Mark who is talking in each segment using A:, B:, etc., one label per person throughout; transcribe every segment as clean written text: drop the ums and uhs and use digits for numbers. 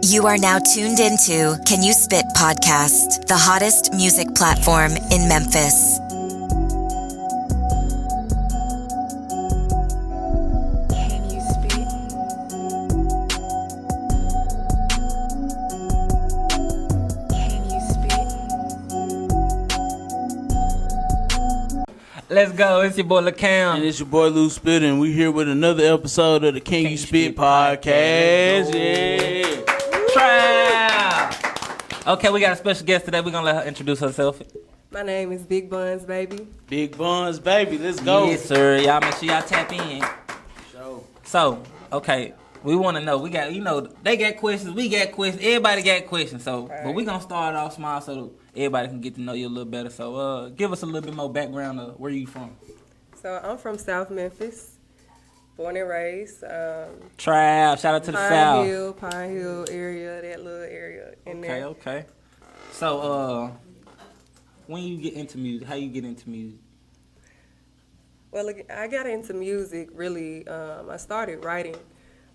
A: You are now tuned into Can You Spit podcast, the hottest music platform in Memphis.
B: Can you spit? Can you spit?
C: Let's go. It's your boy LaCam.
D: And it's your boy LuSpitta, and we here with another episode of the Can You Spit podcast. Yeah.
C: Trial. Okay, we got a special guest today. We're going to let her introduce herself.
E: My name is Big Bunz, baby.
D: Big Bunz, baby. Let's go.
C: Yes, sir. Y'all make sure y'all tap in. So, okay, we want to know. We got, they got questions. We got questions. Everybody got questions. So,
E: Right.
C: But we're going to start off small so everybody can get to know you a little better. So, give us a little bit more background of where you from.
E: So I'm from South Memphis, born and raised.
C: Trial. Shout out to the South.
E: Pine Hill area, that little area in there.
C: Okay. So, when you get into music, how you get into music?
E: Well, I got into music really. I started writing.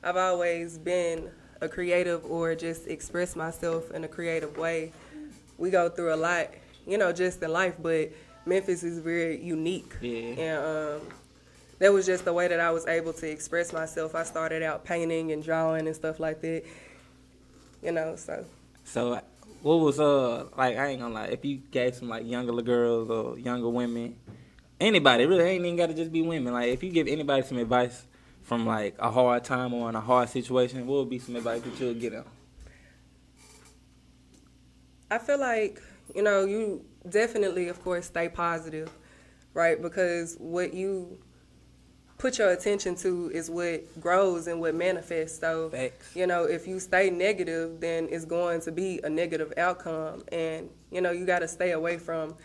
E: I've always been a creative or just express myself in a creative way. We go through a lot, just in life, but Memphis is very unique.
C: Yeah.
E: And that was just the way that I was able to express myself. I started out painting and drawing and stuff like that, so.
C: So, what was, I ain't gonna lie, if you gave some, younger girls or younger women, anybody, really, ain't even gotta just be women. Like, if you give anybody some advice from, a hard time or in a hard situation, what would be some advice that you would get them?
E: I feel like, you definitely, of course, stay positive, right? Because what you put your attention to is what grows and what manifests. So,
C: Facts.
E: if you stay negative, then it's going to be a negative outcome. And, you got to stay away from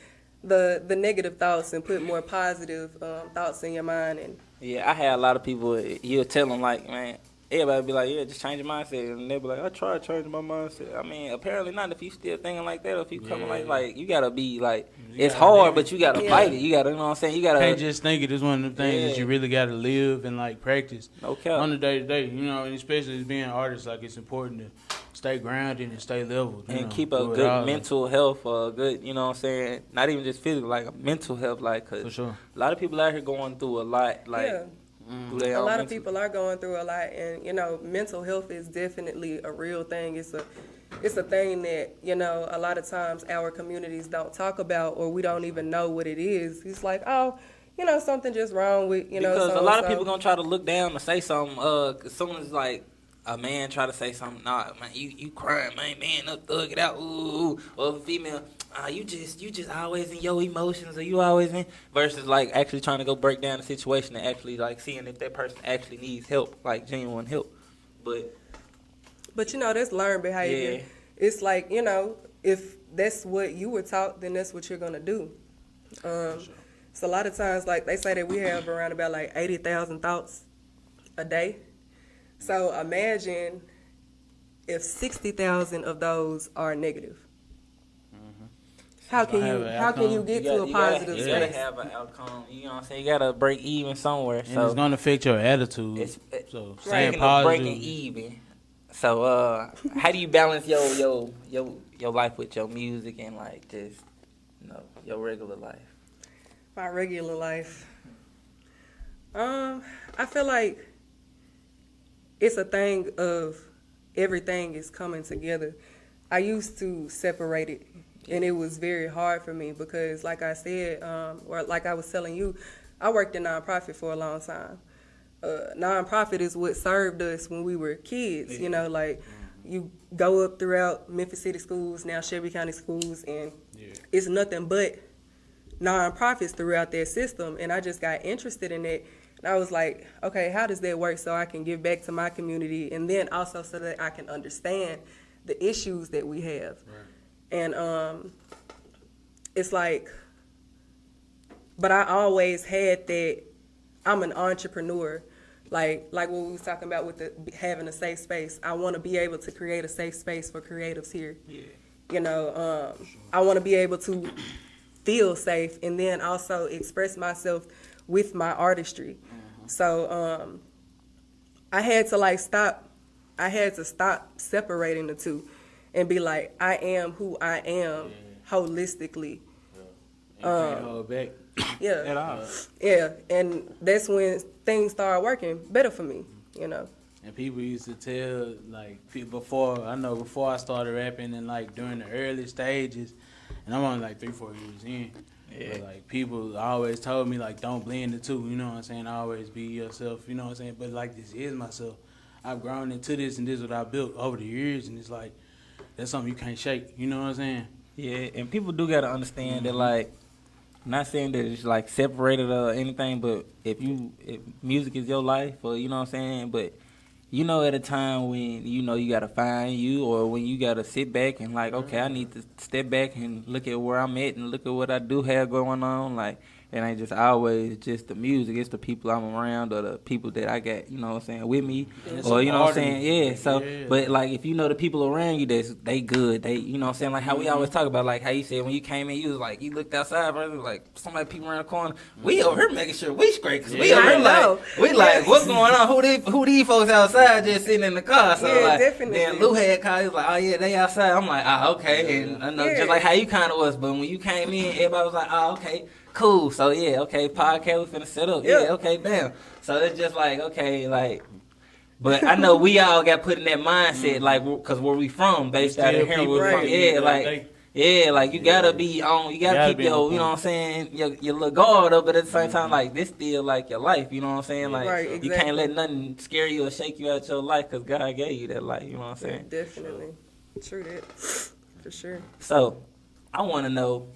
E: the negative thoughts and put more positive thoughts in your mind. And
C: Yeah, I had a lot of people, you'll tell them, man, everybody be like, yeah, just change your mindset. And they'll be like, I tried changing my mindset. I mean, apparently not if you still thinking like that or if you coming you got to be it's hard, but you got to fight it. You got to, you know what I'm saying? You got to.
D: Can't just think it is one of the things that you really got to live and practice
C: No cap.
D: on the day to day. And especially as being an artist, it's important to stay grounded and stay level.
C: And keep a good mental health, good, you know what I'm saying? Not even just physical, a mental health, cause
D: For sure.
C: a lot of people out here going through a lot,
E: a lot of people are going through a lot, and mental health is definitely a real thing. It's a thing that a lot of times our communities don't talk about, or we don't even know what it is. It's like, oh, something just wrong with
C: because
E: so
C: a lot of people gonna try to look down and say something. As soon as a man try to say something, nah, man, you crying, man, up, thug it out, ooh, or a female, you just always in your emotions, or you always in, versus actually trying to go break down the situation and actually seeing if that person actually needs help, genuine help, but
E: that's learned behavior.
C: Yeah.
E: It's if that's what you were taught, then that's what you're gonna do. So a lot of times, they say that we have around about 80,000 thoughts a day. So imagine if 60,000 of those are negative. How can you get to a positive
C: space?
E: space?
C: You gotta have an outcome. You know what I'm saying? You gotta break even somewhere.
D: And
C: so
D: it's gonna affect your attitude. So staying
C: speaking of
D: positive.
C: breaking even. So how do you balance your life with your music and just your regular life?
E: My regular life. I feel like it's a thing of everything is coming together. I used to separate it, and it was very hard for me because, like I said, or like I was telling you, I worked in nonprofit for a long time. Nonprofit is what served us when we were kids. You go up throughout Memphis City schools, now Shelby County schools, and it's nothing but nonprofits throughout their system. And I just got interested in it. And I was like, okay, how does that work so I can give back to my community, and then also so that I can understand the issues that we have. Right. And it's but I always had that I'm an entrepreneur. Like what we was talking about with having a safe space. I want to be able to create a safe space for creatives here. Yeah. I want to be able to feel safe and then also express myself with my artistry. So I had to stop I had to stop separating the two and be like, I am who I am holistically.
D: You can't hold back
E: Yeah.
D: at all.
E: Yeah. And that's when things started working better for me, you know.
D: And people used to tell, like, before I started rapping and, like, during the early stages, and I'm only, like, 3-4 years in, but, like, people always told me, like, don't blend the two, you know what I'm saying? Always be yourself, you know what I'm saying? But, like, this is myself. I've grown into this, and this is what I built over the years, and it's, like, that's something you can't shake, you know what I'm saying?
C: Yeah, and people do got to understand that, like, not saying that it's, like, separated or anything, but if music is your life, or, you know what I'm saying, but you know, at a time when, you know, you got to find you, or when you got to sit back and, like, okay, I need to step back and look at where I'm at and look at what I do have going on. Like, it ain't just always just the music. It's the people I'm around or the people that I got, you know what I'm saying, with me. Or, you know what I'm saying? Yeah, so, but, like, if you know the people around you, they good. They, you know what I'm saying? Like, how we always talk about, like, how you said when you came in, you was like, you looked outside, bro, like, somebody peeping around the corner. We over here making sure we straight, because we over here, like, what's going on? Who these folks outside just sitting in the car? So,
E: Yeah,
C: like,
E: definitely.
C: then Lou had called, he was like, oh, yeah, they outside. I'm like, okay. And I know, just like how you kind of was, but when you came in, everybody was like, oh, okay. Cool. So, yeah, okay, podcast, we finna set up. Yeah, okay, damn. So, it's just like, okay, like, but I know we all got put in that mindset, like, because where we from, based out of here, where we from. Yeah, like, you gotta be on, you gotta keep your, you know what I'm saying, your little guard up, but at the same time, like, this still, like, your life, you know what I'm saying? Like,
E: exactly.
C: You can't let nothing scare you or shake you out your life, because God gave you that life, you know what I'm saying?
E: Definitely. True that. For sure.
C: So, I want to know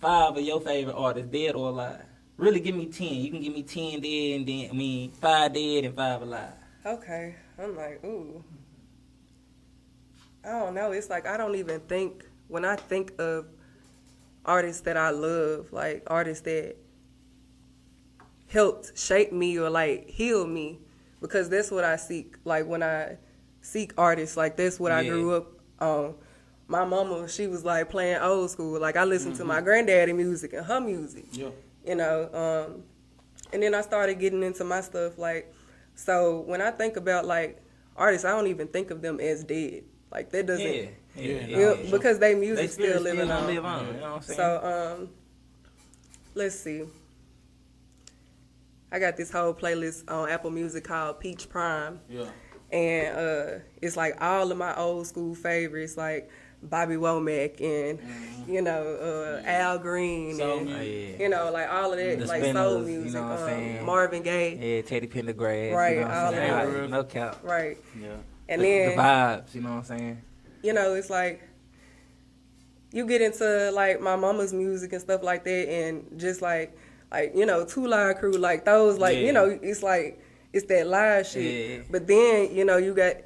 C: 5 of your favorite artists, dead or alive. Really, give me 10. You can give me 10 dead and then, 5 dead and 5 alive.
E: Okay. I'm like, ooh. I don't know. It's like I don't even think, when I think of artists that I love, like artists that helped shape me or like heal me, because that's what I seek. Like when I seek artists, like that's what I grew up on. My mama, she was like playing old school. Like I listened to my granddaddy music and her music, you know. And then I started getting into my stuff. Like, so when I think about like artists, I don't even think of them as dead. Like that doesn't, because they music still living on.
C: You know what I'm saying?
E: So let's see. I got this whole playlist on Apple Music called Peach Prime. Yeah. And it's like all of my old school favorites, like Bobby Womack and you know Al Green and you know like all of that, like soul music,
C: you know what I'm saying?
E: Marvin Gaye,
C: Teddy Pendergrass,
E: right?
C: You know
E: all of
C: that,
E: that,
C: no cap,
E: right?
C: Yeah.
E: And
C: the
E: then
C: vibes, you know what I'm saying?
E: You know, it's like you get into like my mama's music and stuff like that, and just like you know 2 Live Crew, like those, like you know, it's like it's that live shit. Yeah. But then you know you got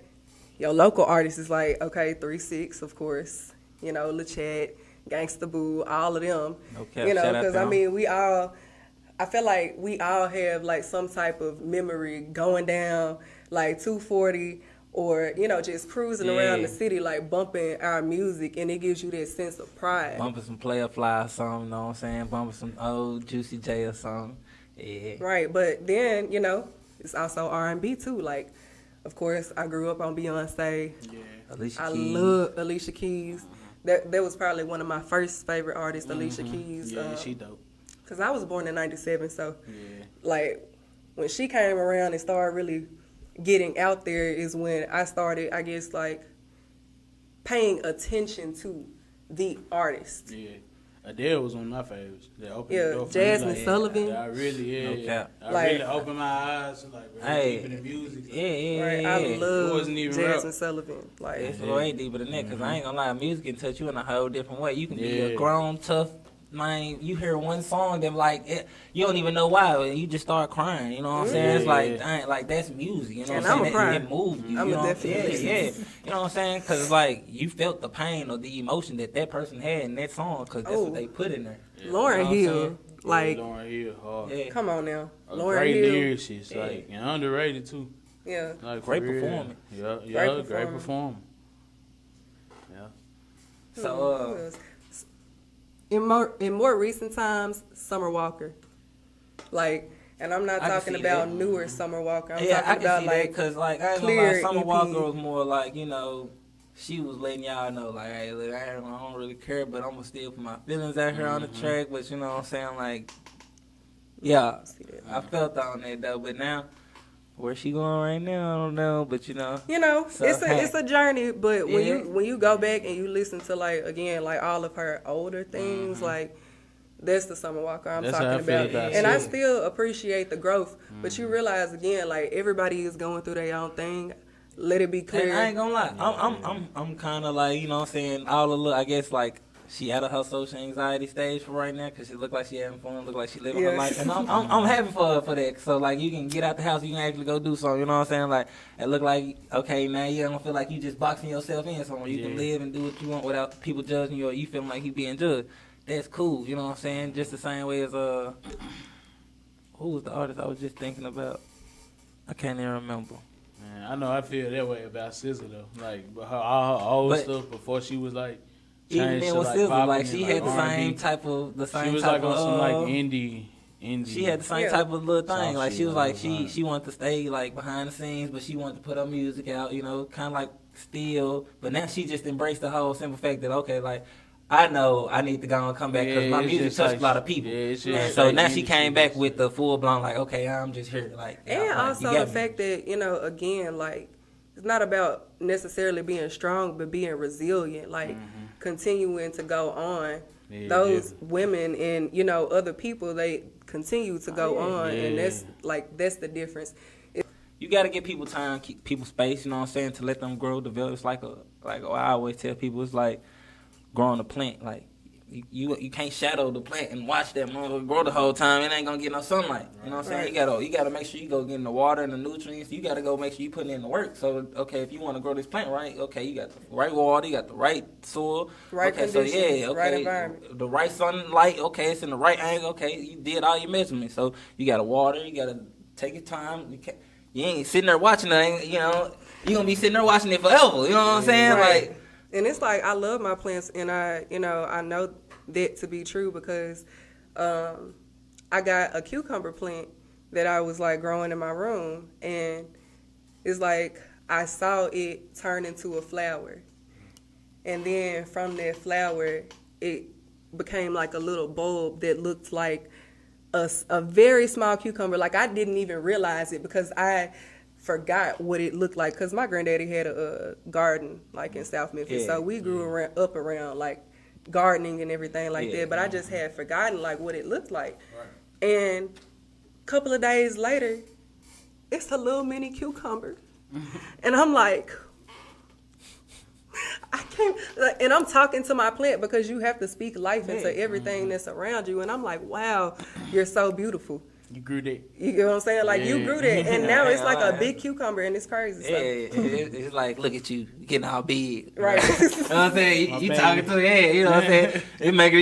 E: your local artists is like, okay, 3-6, of course, you know, LeChat, Gangsta Boo, all of them. Okay, you know, because I mean, I feel like we all have like some type of memory going down like 240 or, you know, just cruising around the city, like bumping our music, and it gives you that sense of pride.
C: Bumping some Player Fly or something, you know what I'm saying? Bumping some old Juicy J or something. Yeah. Right,
E: but then, you know, it's also R&B too, like, of course, I grew up on Beyonce. Yeah.
C: Alicia Keys.
E: I love Alicia Keys. That was probably one of my first favorite artists, Alicia Keys.
D: Yeah, she dope.
E: Because I was born in 97, so, like, when she came around and started really getting out there is when I started, I guess, like, paying attention to the artist.
D: Yeah. Adele was one of my favorites. That opened the door for
E: Jasmine
D: me.
E: Sullivan.
D: I really,
C: I
D: really opened my eyes to like really deep in the music.
E: Right, I love Jasmine
D: real.
E: Sullivan. Like,
C: it's way deeper than that, because I ain't gonna lie, music can touch you in a whole different way. You can be a grown, tough man. You hear one song that like you don't even know why, you just start crying. You know what I'm saying? It's like, dang, like that's music. You know what I'm saying? It moved you.
E: I'm
C: you know?
E: definitely.
C: You know what I'm saying? Because it's like you felt the pain or the emotion that person had in that song, because that's what they put in there.
E: Yeah. Lauryn Hill, like
D: Lauryn Hill, hard.
E: Come on now,
D: Lauryn Hill, lyricist, like and underrated too.
E: Yeah,
C: like, great performance.
D: Yeah, great performance. Yeah.
C: So
E: in more recent times, Summer Walker, like And I'm not
C: I can
E: talking
C: see
E: about
C: that.
E: newer Summer Walker. I'm
C: Yeah, I
E: talking
C: can
E: about
C: see that
E: like
C: because, like, I ain't gonna
E: clear
C: lie, Summer
E: EP.
C: Walker was more like, you know, she was letting y'all know, like, hey, look, I don't really care, but I'm gonna still put my feelings out here on the track. But you know what I'm saying? Like, yeah, I felt on that though. But now, where she going right now, I don't know. But you know, so,
E: it's a journey. But when
C: Yeah.
E: you go back and you listen to like again like all of her older things, like that's the Summer Walker I'm
D: That's how I
E: talking
D: feel
E: about.
D: about
E: And I
D: Sid.
E: still appreciate the growth. But you realize again, like everybody is going through their own thing. Let it be clear.
C: and I ain't gonna lie, I'm kind of like, you know what I'm saying, all the look, I guess like. She out of her social anxiety stage for right now because she look like she having fun, look like she living her
E: Yeah.
C: life, and I'm happy for her for that. So like you can get out the house, you can actually go do something. You know what I'm saying? Like it look like okay now you don't feel like you just boxing yourself in somewhere. You can live and do what you want without people judging you or you feeling like you being judged. That's cool. You know what I'm saying? Just the same way as who was the artist I was just thinking about? I can't even remember.
D: Man, I know I feel that way about SZA though. Like, but all her old
C: But-
D: stuff before she was like
C: Even
D: changed
C: then
D: to
C: with
D: like
C: SZA,
D: popping
C: like
D: and,
C: she had the
D: R&B.
C: same type of
D: She was like on some like indie.
C: She had the same
E: Yeah.
C: type of little thing.
D: Soft
C: Like
D: shit,
C: she was like
D: right.
C: she wanted to stay like behind the scenes, but she wanted to put her music out. You know, kind of like still. But now she just embraced the whole simple fact that okay, like I know I need to go and come back because my
D: it's
C: music
D: just
C: touched
D: like-
C: a lot of people.
D: Yeah, it's just
C: And so
D: like
C: now she
D: industry
C: came back
D: based.
C: with the full blown like okay, I'm just here. Like
E: And
C: like,
E: also
C: you got
E: the
C: me.
E: fact that, again, like, it's not about necessarily being strong, but being resilient, like, continuing to go on.
D: Yeah,
E: Those
D: definitely.
E: women and, other people, they continue to go on, and
D: Yeah.
E: that's the difference.
C: You got to give people time, keep people space. You know what I'm saying? To let them grow, develop. It's like I always tell people, it's like growing a plant. Like you can't shadow the plant and watch that motherfucker grow the whole time. It ain't gonna get no sunlight. You know what I'm saying? You gotta make sure you go get in the water and the nutrients. You gotta go make sure you putting in the work. So okay, if you want to grow this plant right, okay, you got the right water, you got the right soil,
E: Right
C: okay,
E: conditions,
C: so yeah, okay,
E: right environment.
C: the right sunlight, okay, it's in the right angle, okay, you did all your measurements. So you gotta water, you gotta take your time. You ain't sitting there watching it, you know. You gonna be sitting there watching it forever. You know what I'm saying?
E: Right.
C: Like.
E: And it's like I love my plants, and I know that to be true because I got a cucumber plant that I was like growing in my room, and it's like I saw it turn into a flower, and then from that flower it became like a little bulb that looked like a very small cucumber. Like I didn't even realize it because I forgot what it looked like because my granddaddy had a garden like in South Memphis, so we grew around like gardening and everything like that. But I just had forgotten like what it looked like. Right. And a couple of days later, it's a little mini cucumber, and I'm like, I can't. And I'm talking to my plant because you have to speak life into everything that's around you. And I'm like, wow, you're so beautiful.
D: You grew that.
E: You get what I'm saying? Like, you
D: Yeah.
E: grew that. And now it's like a big cucumber, and it's crazy. So.
C: It's like, look at you, getting all big.
E: Right.
C: You know what I'm saying? You
D: My
C: talking
D: baby.
C: to you know what I'm saying?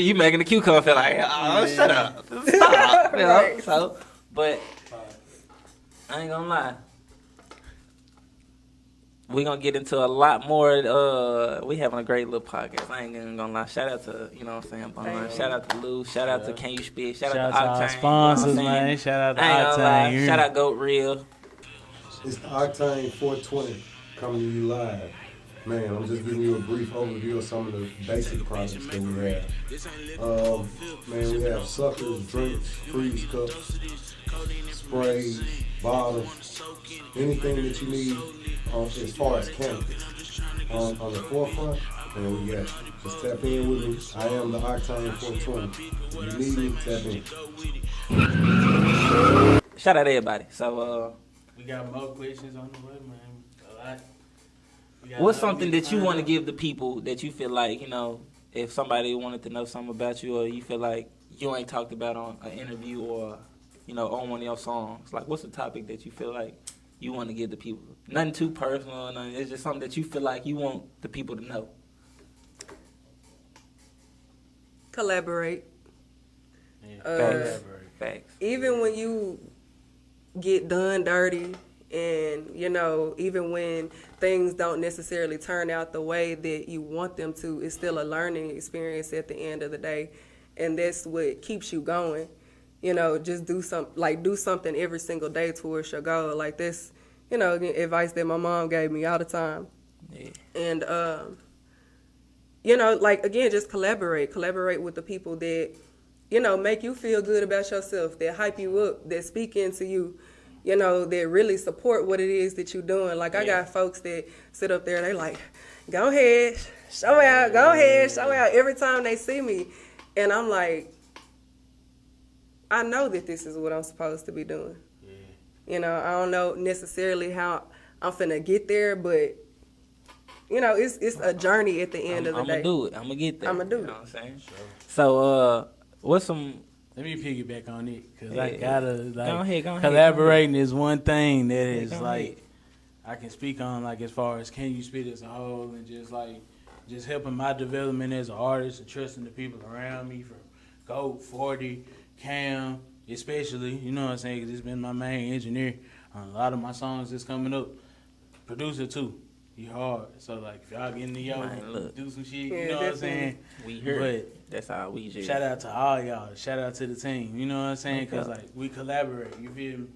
C: You making the cucumber feel like, oh, shut up. Stop. You know?
E: Right.
C: So, but I ain't gonna lie. We're gonna get into a lot more. We having a great little podcast. I ain't even gonna lie. Shout out to, you know what I'm saying, Bun. Shout out to Lou. Shout out to Can You Spit. Shout out to
D: Shout out to our
C: Octane.
D: sponsors,
C: you know what I'm
D: man.
C: saying?
D: Shout out to
C: I ain't gonna
D: Octane.
C: lie.
D: You hear
C: Shout
D: me?
C: out Goat Real.
F: It's the Octane 420 coming to you live. Man, I'm just giving you a brief overview of some of the basic products that we have. Man, we have suckers, drinks, freeze cups, sprays, bottles, anything that you need as far as cannabis. On the forefront, man, we got you. Just tap in with me. I am the Octane 420. If you need me, tap in.
C: Shout out to everybody. So,
D: We got more questions on the way, man. A lot. We got
C: what's
D: a lot
C: something
D: we
C: that you
D: find
C: want to
D: out.
C: give the people that you feel like, you know, if somebody wanted to know something about you or you feel like you ain't talked about on an interview or, you know, on one of your songs? Like, what's the topic that you feel like you want to give the people? Nothing too personal. Nothing. It's just something that you feel like you want the people to know.
E: Collaborate.
D: Yeah.
C: Facts.
E: Even when you get done dirty and, even when things don't necessarily turn out the way that you want them to, it's still a learning experience at the end of the day. And that's what keeps you going. just do something every single day towards your goal. Like this, again, advice that my mom gave me all the time.
C: Yeah.
E: And, like, again, just collaborate with the people that, make you feel good about yourself, that hype you up, that speak into you, that really support what it is that you're doing. Like, I got folks that sit up there, they like, go ahead, show out, go ahead, show out every time they see me. And I'm like, I know that this is what I'm supposed to be doing. Yeah. I don't know necessarily how I'm finna get there, but, it's a journey at the end of the day.
C: I'm gonna do it. I'm gonna get there.
E: I'm gonna do it.
C: You know what I'm saying? Sure. So, what's some...
D: Let me piggyback on it, because I gotta, like,
C: go ahead,
D: collaborating is one thing that is, like, I can speak on, like, as far as Can You Spit as a whole, and just helping my development as an artist and trusting the people around me, from Goat, 40, Cam, especially, you know what I'm saying, because it's been my main engineer on a lot of my songs that's coming up. Producer, too. He hard. So, like, if y'all get in the do some shit, you know what I'm saying?
C: We heard. That's how we just...
D: Shout out to all y'all. Shout out to the team. You know what I'm saying? Because, like, we collaborate. You feel me?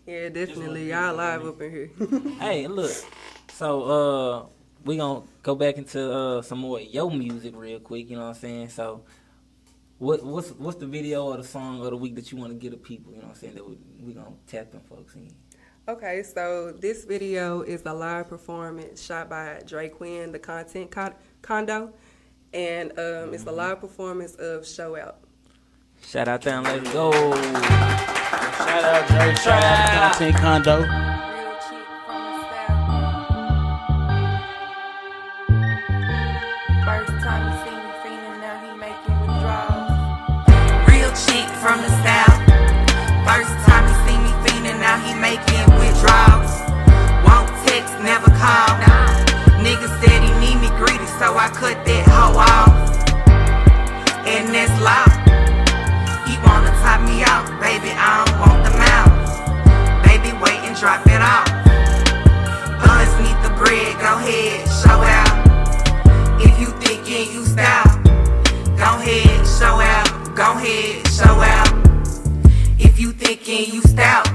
E: Yeah, definitely. Y'all live up in here.
C: Hey, look. So, we gonna go back into some more your music real quick. You know what I'm saying? So, what's the video or the song of the week that you want to get to people? You know what I'm saying? That we gonna tap them folks in.
E: Okay, so this video is a live performance shot by Dre Quinn, the Content Condo, and it's a live performance of Show Out.
C: Shout out them, let's go.
D: Shout out Dre, shout out Content Condo.
B: Real chick from the south. First time you see me feeling, now he making withdrawals.
G: Real chick from the south. First time you see me feeling, now he making withdrawals. Won't text, never call. Nigga said he need me greedy, so I cut that hoe off. And that's law. He wanna top me out, baby, I don't want the mouth. Baby, wait and drop it off. Bunz need the bread, go ahead, show out. If you thinking you style, go ahead, show out. Go ahead, show out. If you thinking you stout,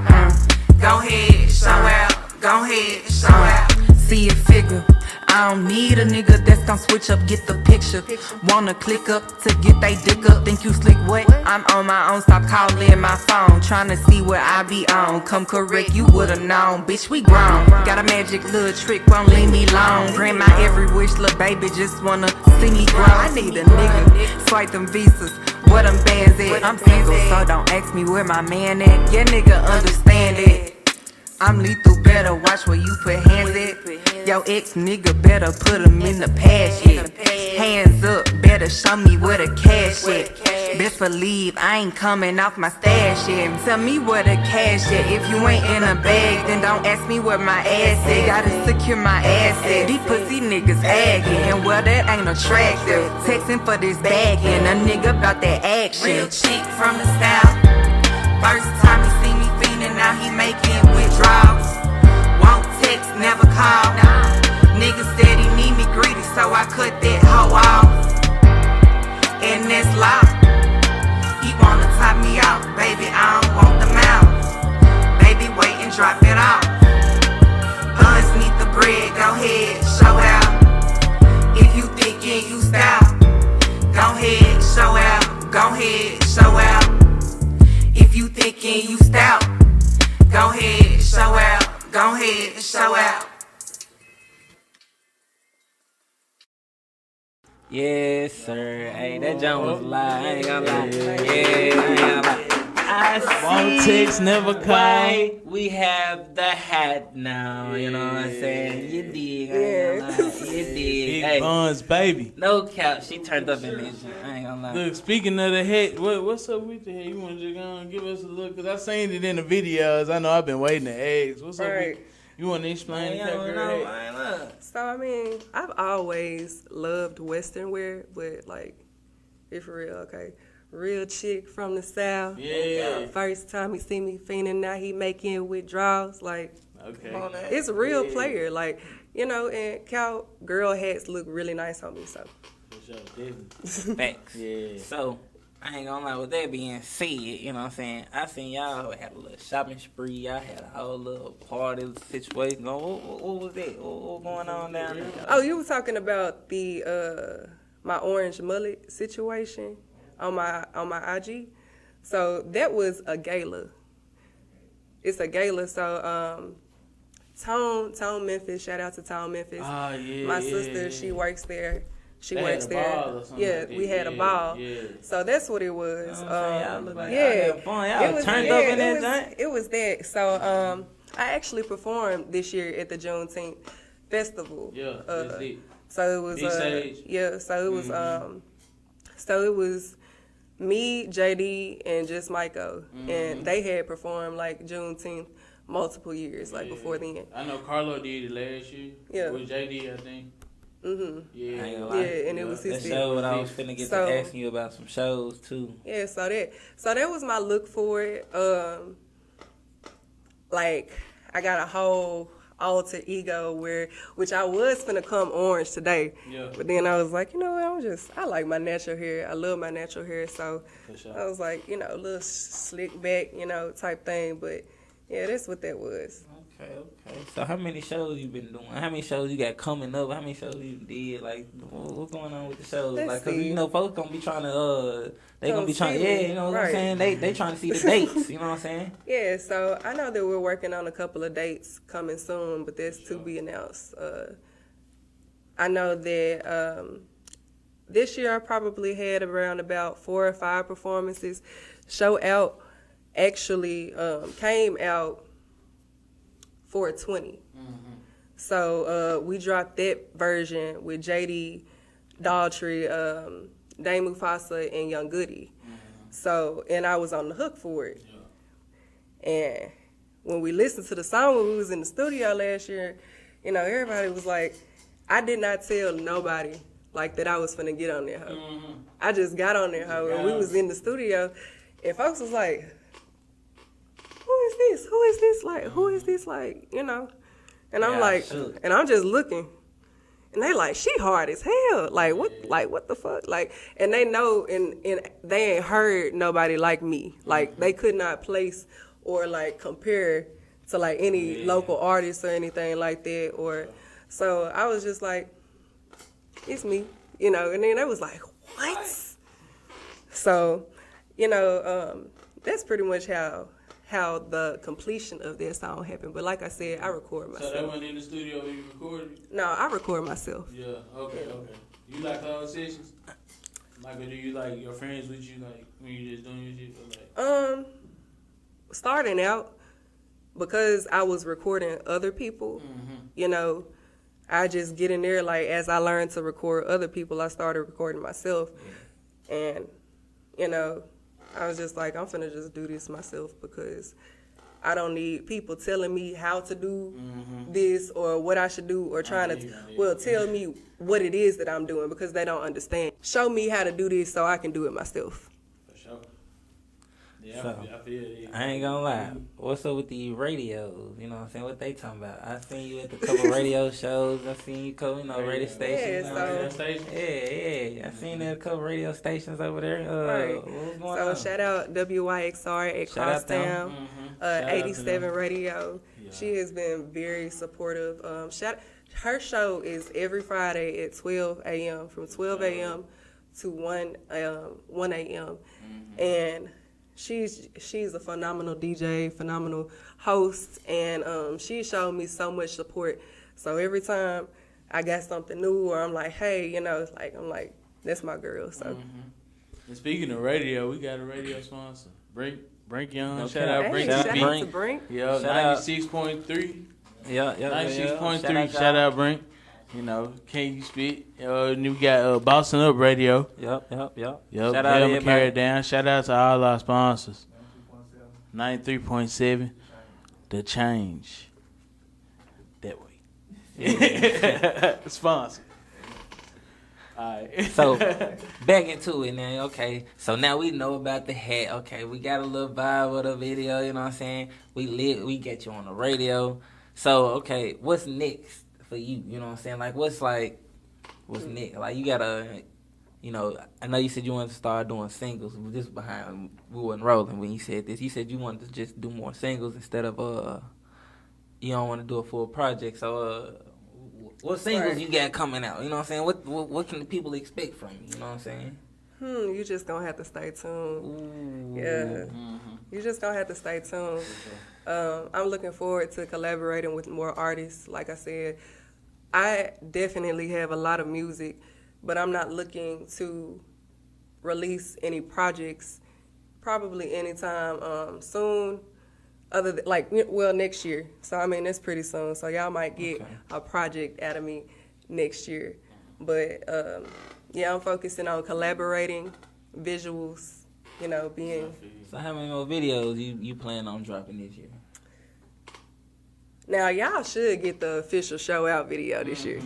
G: go ahead, show out. Go ahead, show out. See a figure. I don't need a nigga that's gon' switch up, get the picture. Wanna click up to get they dick up. Think you slick what? I'm on my own, stop calling my phone. Tryna see what I be on. Come correct, you would've known. Bitch, we grown. Got a magic little trick, won't leave me alone. Grant my every wish, little baby, just wanna see me grow. I need a nigga, swipe them visas. Where them bands at? I'm single, so don't ask me where my man at. Yeah, nigga, understand it. I'm lethal, better watch where you put hands at. Yo, ex nigga, better put him in the past, yeah. Hands up, better show me where the cash at. Best believe I ain't coming off my stash yet. Tell me where the cash at. If you ain't in a bag, then don't ask me where my ass at. Gotta secure my ass at. These pussy niggas aggy, and well, that ain't attractive. Texting for this bag, and a nigga about that action. Real chick from the south. First time he see me feeling, now he making withdrawals. Won't text, never call. Nigga said he need me greedy, so I cut that hoe off. And that's law. He wanna top me out, baby, I don't want the mouth. Baby, wait and drop it off. Bunz need the bread, go ahead, show out. If you thinking you style, go ahead, show out. Go ahead, show out. If you thinking you stout, go ahead, show out. Go ahead, show out.
C: Yes, sir. Hey, that jump was live. I ain't gonna lie. Yeah, I ain't gonna lie. I
D: Won't text, never call.
C: why we have the hat now. You know what I'm saying? You dig. I ain't gonna lie. You dig.
D: Big
C: Hey,
D: Bunz, baby.
C: no cap. She turned up in this. I ain't gonna lie.
D: Look, speaking of the hat, what's up with the hat? You want to just go and give us a look? Because I seen it in the videos. I know I've been waiting to ask. What's up with you want to explain the hat?
C: I ain't know.
E: So, I mean, I've always loved Western wear, but, like, it's for real, okay? Real chick from the South.
D: Yeah.
E: First time he see me fiending, now he making withdrawals. Like,
D: Okay.
E: it's a real player. Like, and cowgirl hats look really nice on me, so.
D: For sure, definitely.
C: Facts.
D: Yeah.
C: So, I ain't gonna lie, with that being said, you know what I'm saying? I seen y'all had a little shopping spree. Y'all had a whole little party situation. What was that? What was going on down there?
E: Oh, you were talking about the my orange mullet situation on my IG. So that was a gala. It's a gala. So Tone Memphis. Shout out to Tone Memphis.
D: Oh, yeah.
E: My sister, she works there. She
D: They
E: works
D: had a
E: there.
D: ball or something
E: Yeah,
D: like that.
E: we had a
D: Yeah,
E: ball.
D: yeah.
E: So that's what it was.
C: Y'all look like y'all
E: yeah,
C: had fun. Y'all
E: it was,
C: turned
E: yeah,
C: up in
E: it
C: that
E: was,
C: joint.
E: It was that. So I actually performed this year at the Juneteenth festival.
D: Yeah, that's it.
E: So it was
D: Big stage.
E: yeah. So it was so it was me, JD, and just Myko, and they had performed like Juneteenth multiple years, like before then.
D: I know Carlo did it last year.
E: Yeah.
D: With JD, I think.
E: Mhm.
D: Yeah.
C: I ain't gonna
E: Yeah,
C: lie.
E: and it was his.
C: That show what I was finna get
E: So-
C: to asking you about some shows too.
E: Yeah, so that was my look for it. Like I got a whole alter ego which I was finna come orange today.
D: Yeah.
E: But then I was like, you know what, I like my natural hair. I love my natural hair, so
D: For sure.
E: I was like, you know, a little slick back, you know, type thing. But yeah, that's what that was.
C: Okay. So how many shows you been doing? How many shows you got coming up? How many shows you did? Like, what's going on with the shows?
E: Let's
C: Like, cause
E: see.
C: you know, folks gonna be trying to, they gonna be
E: Don't
C: trying,
E: see me.
C: yeah, you know what I'm
E: Right.
C: saying? They trying to see the dates. You know what I'm saying?
E: Yeah, so I know that we're working on a couple of dates coming soon, but that's to be announced. I know that this year I probably had around about 4 or 5 performances. Show Out actually came out 420. So we dropped that version with JD, Daughtry, Dame Mufasa, and Young Goody. So, and I was on the hook for it. And when we listened to the song when we was in the studio last year, you know, everybody was like, I did not tell nobody like that I was finna get on there hoe. I just got on there hoe, and we was in the studio, and folks was like, who is this? Who is this? Like, who is this? Like, you know? And I'm
C: Yeah,
E: like,
C: shook.
E: and I'm just looking. And they like, she hard as hell. Like, what the fuck? Like, and they know, and they ain't heard nobody like me. Like, they could not place or, like, compare to, like, any local artist or anything like that. Or, so I was just like, it's me, you know? And then they was like, what? So, you know, that's pretty much how the completion of that song happened. But like I said, I record myself.
D: So that went in the studio when you recorded?
E: No, I record myself.
D: Yeah, okay. You like those sessions? Like, or do you like your friends with you, like, when you just doing your shit? Or like?
E: Starting out, because I was recording other people, you know, I just get in there, like, as I learned to record other people, I started recording myself. And, you know, I was just like, I'm finna just do this myself because I don't need people telling me how to do this or what I should do or trying to, tell me what it is that I'm doing because they don't understand. Show me how to do this so I can do it myself.
D: For sure. Yeah,
C: So,
D: I feel it.
C: I ain't gonna lie. What's up with the radios? You know what I'm saying? What they talking about? I seen you at the couple radio shows. I seen you couple, radio stations.
E: Yeah,
C: I seen a couple radio stations over there.
E: Right.
C: What's going
E: So
C: on?
E: shout out WYXR at
C: Shout out them.
E: Crosstown,
D: Shout out to
E: 87
D: them.
E: Radio.
D: Yeah.
E: She has been very supportive. Her show is every Friday at 12 a.m. from 12 a.m. to 1 a.m. And she's a phenomenal DJ, phenomenal host, and she showed me so much support. So every time I got something new or I'm like, hey, you know, it's like I'm like, that's my girl. So
D: And speaking of radio, we got a radio sponsor. Brink Young.
C: Okay.
D: Shout out
E: hey,
D: Brink.
E: shout out
C: Brink.
E: to Brink.
D: Yeah,
C: Shout out.
D: 96.3.
C: Yeah.
D: 96.3. Shout out Brink. You know, Can You Spit? We got Boston Up Radio.
C: Yep.
D: Yep,
C: Shout out
D: help me carry
C: everybody.
D: it down. Shout out to all our sponsors. 93.7. The Change. That way. Yeah. Sponsor. All right.
C: So back into it now. Okay. So now we know about the hat. Okay, we got a little vibe of the video. You know what I'm saying? We get you on the radio. So okay, what's next for you? You know what I'm saying? Like what's next? Like you you know, I know you said you wanted to start doing singles. This was behind we wasn't rolling when you said this. You said you wanted to just do more singles instead of you don't want to do a full project. So what singles you got coming out? You know what I'm saying? What can the people expect from you? You know what I'm saying?
E: You just gonna have to stay tuned.
C: Ooh.
E: Yeah, you just gonna have to stay tuned. I'm looking forward to collaborating with more artists. Like I said, I definitely have a lot of music, but I'm not looking to release any projects probably anytime soon. Other than, next year. So I mean that's pretty soon. So y'all might get a project out of me next year. But yeah, I'm focusing on collaborating, visuals, you know, being.
C: So how many more videos you plan on dropping this year?
E: Now y'all should get the official show out video this year.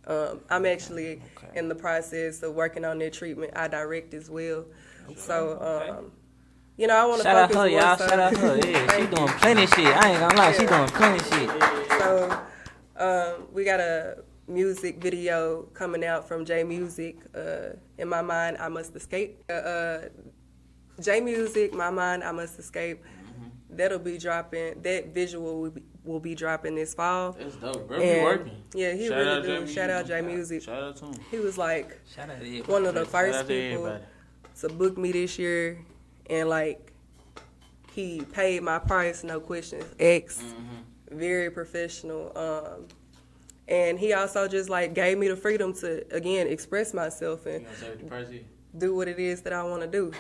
E: I'm actually in the process of working on their treatment. I direct as well. So you know, I want to focus
C: more. Shout out her, y'all. Shout out her. Yeah, she doing plenty of shit. I ain't gonna lie, she doing plenty of shit.
E: So we got a music video coming out from J Music. In my mind, I must escape. J Music, my mind, I must escape. That'll be dropping. That visual will be dropping this fall.
D: That's dope. Bro, be working.
E: Yeah, he really do. Shout out J Music.
D: Shout out to him.
E: He was like
C: Shout out to
E: one of the first
D: to
E: people
D: everybody.
E: to book me this year, and like he paid my price, no questions asked. Very professional. And he also just like gave me the freedom to again express myself and do what it is that I want to do.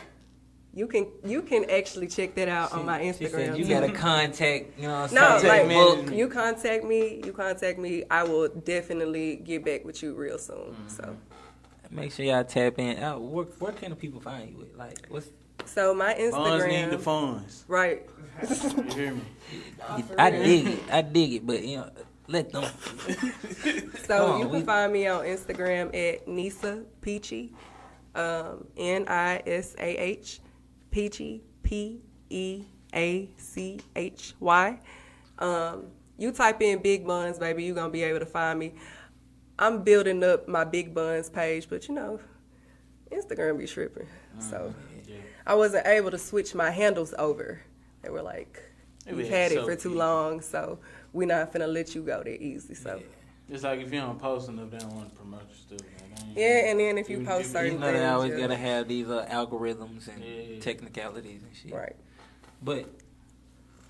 E: You can actually check that out on my Instagram.
C: She said you got to contact, you know what I'm
E: No,
C: saying?
E: like you contact me, I will definitely get back with you real soon. So
C: make sure y'all tap in. Where can the people find you? Like what's
E: so my Instagram.
D: Funds need the funds.
E: Right.
D: You hear me?
C: I dig it, but you know, let them.
E: So you can find me on Instagram at Nisa Peachy, NISAH Peachy PEACHY. You type in Big Bunz, baby, you're gonna be able to find me. I'm building up my Big Bunz page, but you know, Instagram be tripping. So I wasn't able to switch my handles over. They were like, you've had it for too long, so we're not finna let you go that easy. So
D: it's like if you don't post enough, they don't want to promote your stuff.
E: yeah, and then if you post certain things,
C: they always gotta have these algorithms and technicalities and shit.
E: Right.
C: But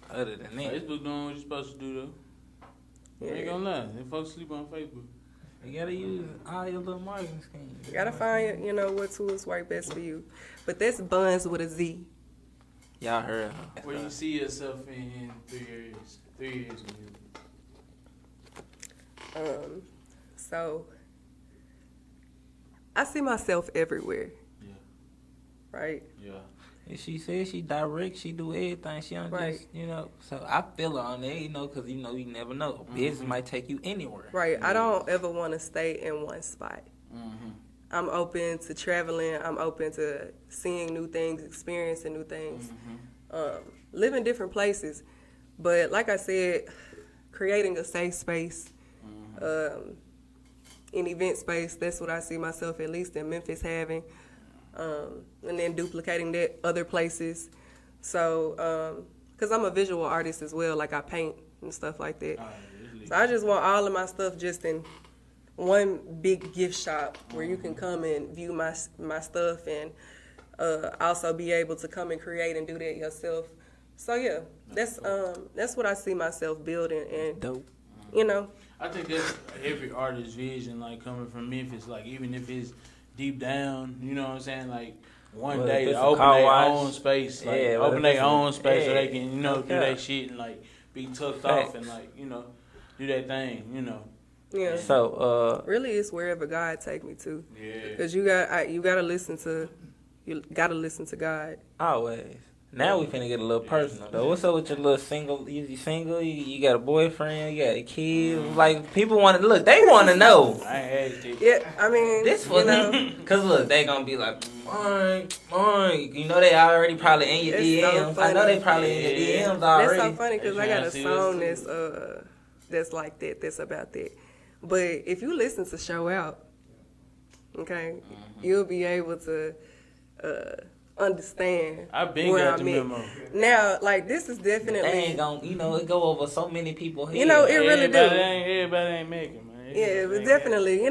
C: other than that,
D: Facebook doing what you're supposed to do though. I ain't gonna lie, they folks sleep on Facebook.
C: You gotta use all your little marketing schemes.
E: You gotta find, you know, what tools work best for you. But that's Bunz with a Z.
C: Y'all heard.
D: Where you see yourself in 3 years? 3 years.
E: So I see myself everywhere.
D: Yeah.
E: Right?
D: Yeah.
C: And she says she direct, she do everything. She don't
E: Right.
C: just, you know. So I feel her on there, you know, because, you know, you never know. Business might take you anywhere.
E: Right. I don't ever want to stay in one spot.
D: Mm-hmm.
E: I'm open to traveling. I'm open to seeing new things, experiencing new things, living different places. But like I said, creating a safe space, an event space, that's what I see myself, at least in Memphis, having. And then duplicating that other places. So, because I'm a visual artist as well, like I paint and stuff like that. So I just want all of my stuff just in one big gift shop where you can come and view my stuff and also be able to come and create and do that yourself. So yeah, that's what I see myself building, and
C: Dope.
E: You know,
D: I think that's every artist's vision, like coming from Memphis, like even if it's deep down, you know what I'm saying, like one day
C: if
D: to
C: it's a
D: open
C: car
D: their
C: wash,
D: own space, like
C: yeah,
D: open their own space so they can, you know,
C: no
D: do
C: doubt.
D: their shit and like be tucked off and like, you know, do their thing, you know.
E: yeah.
C: So,
E: Really, it's wherever God take me to,
D: Yeah.
E: because you gotta listen to God.
C: always. Now we finna get a little personal, though. What's up with your little single? You single? You got a boyfriend? You got a kid? Like, people want to look. They want to know.
D: I ain't had it.
E: Yeah, I mean,
C: This
E: you
C: was
E: know,
C: because look, they gonna be like, mine. You know they already probably in your
E: It's so
C: DMs. I know they
E: funny.
C: probably in your DMs
E: that's
C: already.
E: so funny because
D: They
E: I got
D: tryna
E: a
D: see
E: song
D: us
E: that's like that, that's about that. But if you listen to Show Out, Okay, you'll be able to understand.
D: I've been
E: where
D: got the
E: I'm at.
D: memo.
E: Now, like this is
C: They
E: definitely.
C: ain't gonna, it go over so many people here.
E: You know, it really do.
D: Everybody ain't making, man.
E: Yeah, but definitely,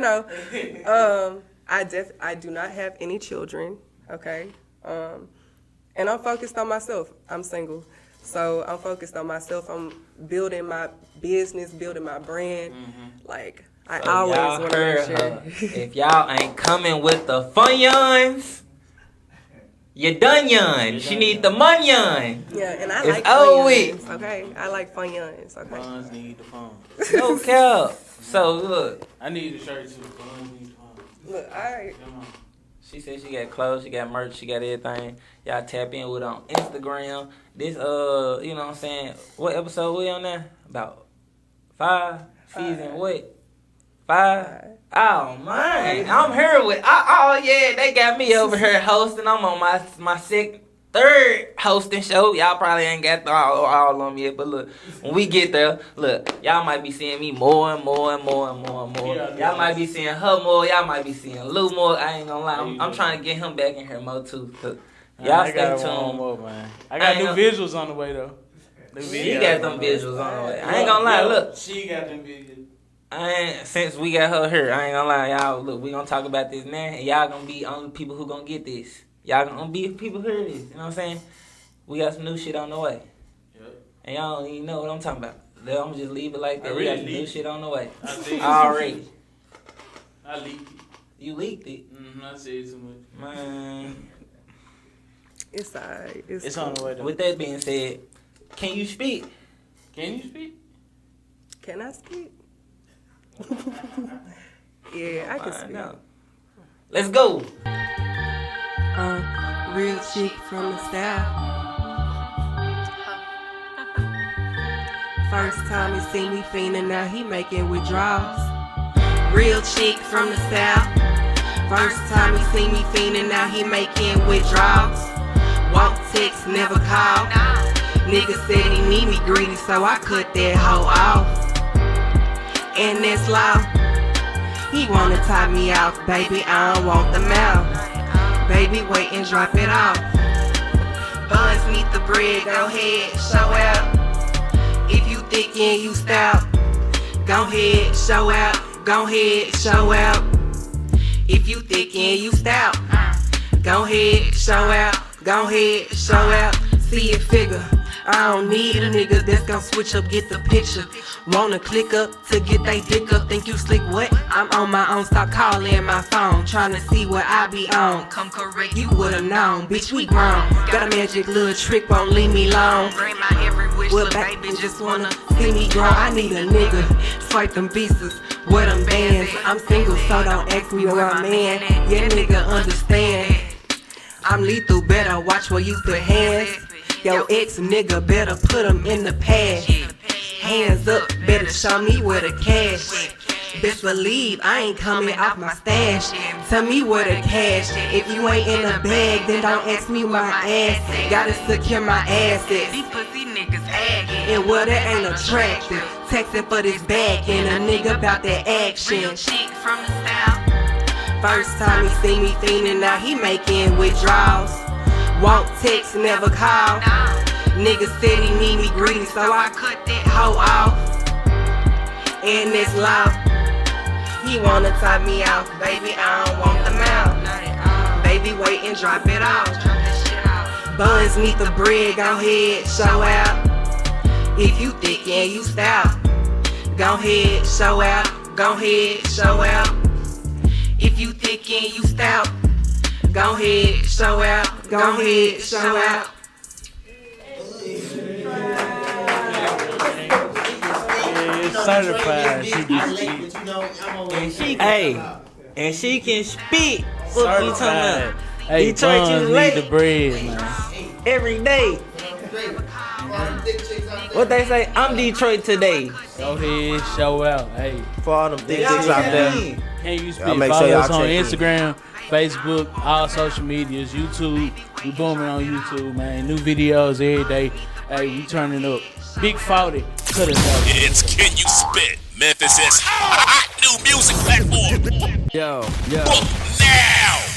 E: I do not have any children, okay? And I'm focused on myself. I'm single. So I'm focused on myself. I'm building my business, building my brand. Like, I
C: So
E: always
C: y'all
E: want to
C: heard
E: make sure.
C: her. If y'all ain't coming with the funyuns, you done yun. She need the munyon.
E: Yeah, and I
C: It's
E: like
C: over
E: funyuns,
C: with.
E: okay? I like funyuns, okay?
D: Buns need the phone.
C: No cap. So look,
D: I need a shirt too. Buns need the phone.
E: Look, all right.
D: Come on.
C: she said she got clothes, she got merch, she got everything. Y'all tap in with her on Instagram. This you know what I'm saying? What episode we on there? About 5 season what? 5? Oh man, I'm here with. Oh yeah, they got me over here hosting. I'm on my third hosting show. Y'all probably ain't got all of them yet, but look, when we get there, look, y'all might be seeing me more and more and more and more and more. Y'all might be seeing her more. Y'all might be seeing Lou more. I ain't gonna lie, I'm trying to get him back in here more too. Y'all stay tuned.
D: Man. I got new visuals on the way though.
C: She got them visuals on the way. I ain't gonna lie, look.
D: She got them visuals.
C: Since we got her here, I ain't gonna lie, y'all. Look, we gonna talk about this now, and y'all gonna be only people who gonna get this. Y'all gonna be people who hear this. You know what I'm saying? We got some new shit on the way. Yep. And y'all don't even know what I'm talking about. I'm gonna just leave it like that. We got some new shit on the way. Already.
D: I leaked it.
C: You leaked it?
D: I said too much.
C: Man.
E: It's all right.
D: It's on the way though.
C: With that being said, can you speak?
D: Can you speak?
E: Can I speak? Yeah, I can speak.
C: No. Let's go.
E: Real chick from the South. First time he see me fiending, now he making withdrawals. Real chick from the South. First time he see me fiending, now he making withdrawals. Won't text, never call. Nigga said he need me greedy, so I cut that hoe off. And that's law. He wanna tie me off, baby, I don't want the mouth. Baby, wait and drop it off. Buns need the bread, go ahead, show out. If you thick and you stout, go ahead, show out. Go ahead, show out. If you thick and you stout, go ahead, show out. Go ahead, show out. See it figure. I don't need a nigga that's gon' switch up, get the picture. Wanna click up to get they dick up, think you slick what? I'm on my own, stop calling my phone, tryna see what I be on. Come correct, you would've known, bitch, we grown. Got a magic little trick, won't leave me alone. Bring my every wish, well, baby, just wanna see me grow. I need a nigga, swipe them visas, wear them bands. I'm single, so don't ask me where I'm man. Yeah, nigga, understand. I'm lethal, better watch where you put hands. Yo, ex nigga, better put him in the past. Hands up, better show me where the cash. Best believe I ain't coming off my stash. Tell me where the cash. If you ain't in the bag, then don't ask me where my ass. Gotta secure my assets. These pussy niggas acting. And what it ain't attractive. Texting for this bag and a nigga about that action. Real chick from the South. First time he see me fiending, now he making withdrawals. Won't text, never call. Nigga said he need me greedy, so I cut that hoe off. And it's law. He wanna tie me off, baby, I don't want the mouth. Baby, wait and drop it off. Buns need the bread, go ahead, show out. If you thick and you stout, go ahead, show out. Go ahead, show out. If you thick and you stout, go ahead, show out. Go ahead, show out.
D: Certified.
C: And she can speak. What you talking about?
D: Hey,
C: Detroit,
D: Buns
C: you
D: need
C: late
D: the bread, man.
C: every day. What they say? I'm Detroit today.
D: Go ahead, show out. Hey,
H: For all them thick dicks out there.
D: can you speak?
H: Y'all make
D: Follow
H: sure y'all
D: us on
H: check in.
D: Instagram, Facebook, all social medias, YouTube. We booming on YouTube, man. New videos every day. Hey, we turning up. Big 40. Cut it out.
I: It's Can You Spit? Memphis' hot new music platform.
J: Yo.
I: Book now.